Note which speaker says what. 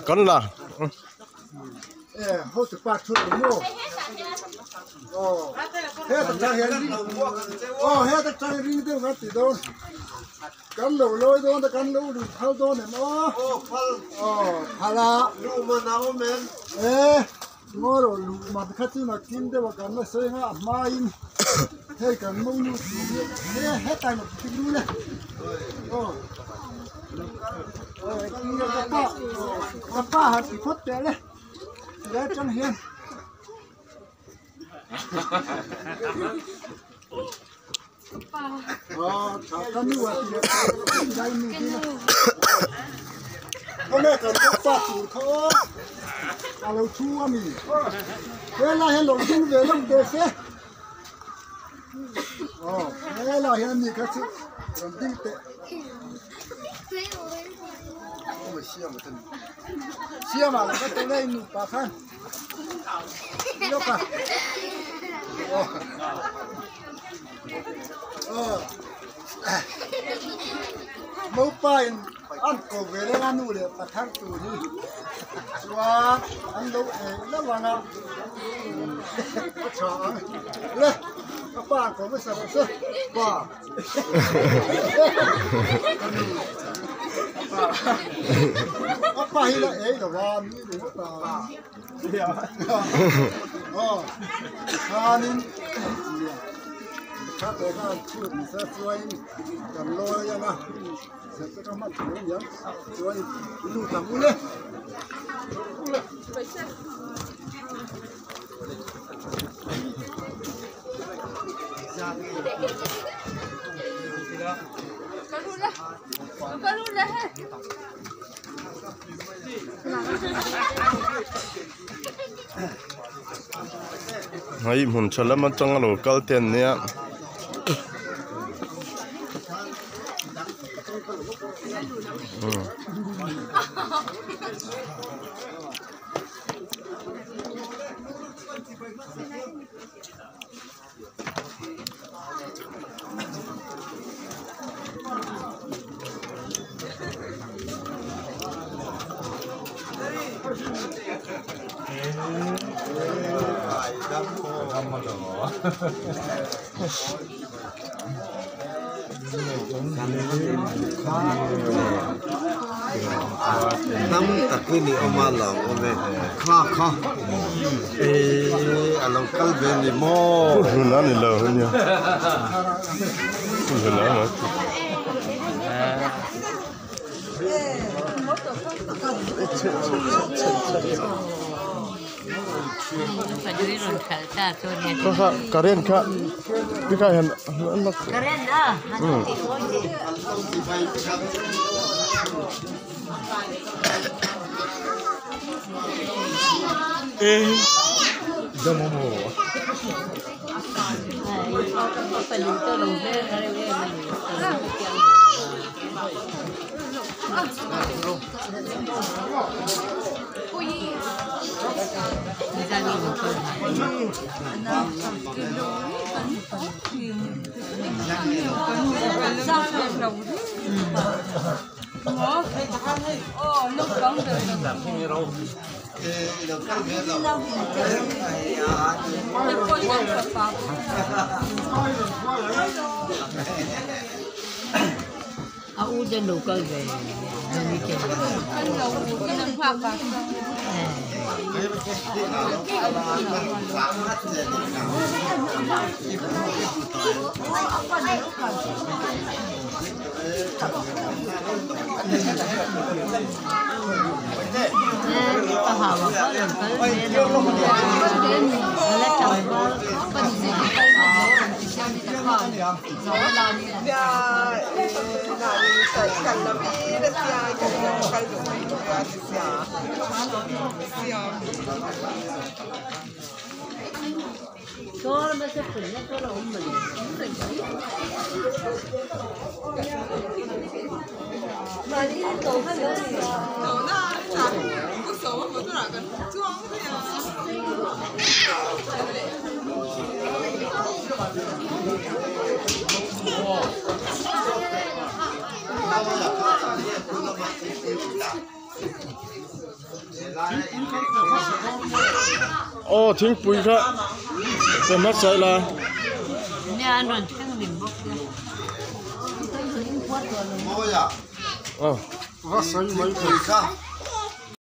Speaker 1: con là
Speaker 2: hốt được bát chuột mua hết tất cả hiện hết tất cả hiện đều hết đâu cắn đầu lôi đó ta cắn đầu được thao đó này nó hà la lù mà nào men ngô rồi lù mà khách chứ mà kim đấy mà cắn nó sơi ngã main hay cắn mông như hết tay một cái lù này Apa hati kot deh, dah cang hian. Kan ni buat dia, dah ni dia. Kau nak kan apa tu kau? Kalau tua ni, kalau yang lorong belum desa. Kalau yang ni kasi, penting te. Siapa lah kata lain ni pakan, lupa. Mau pain, anko bela anu le pakan tu ni. Suat, ando le mana? Macam, le apa anko mesti apa? Apa? Apa hila đâu ra ni đúng không? Kanin, các cái con chưa bị sa suy, cầm lôi ra mà, sẽ có mặt cũng nhớ, suy, lù tầm u lên.
Speaker 3: Con luôn đấy.
Speaker 1: hay muốn cho lắm trong lỗ câu tiền nè
Speaker 4: Năm tất cái này ông mà làm ông này khá anh làm cái bên này mò
Speaker 1: nó này lờ hơn nha hơn nữa mà karen kak, kita yang
Speaker 3: Keren ah.
Speaker 1: Jangan mau.
Speaker 3: Udah lokal về đi chơi. Solo me se prende solo un momento. Mà đi tổ hay là gì? Tổ nào?
Speaker 1: โอ้ทิ้งปุ๋ยครับเป็นมัดใส่ละ
Speaker 3: เนี่ยนอนทั้งหนึ่งบกเลยต้องถึงพวดตัวนึง
Speaker 4: 哦呀，
Speaker 1: อ๋อ
Speaker 2: 我生没
Speaker 4: 你看。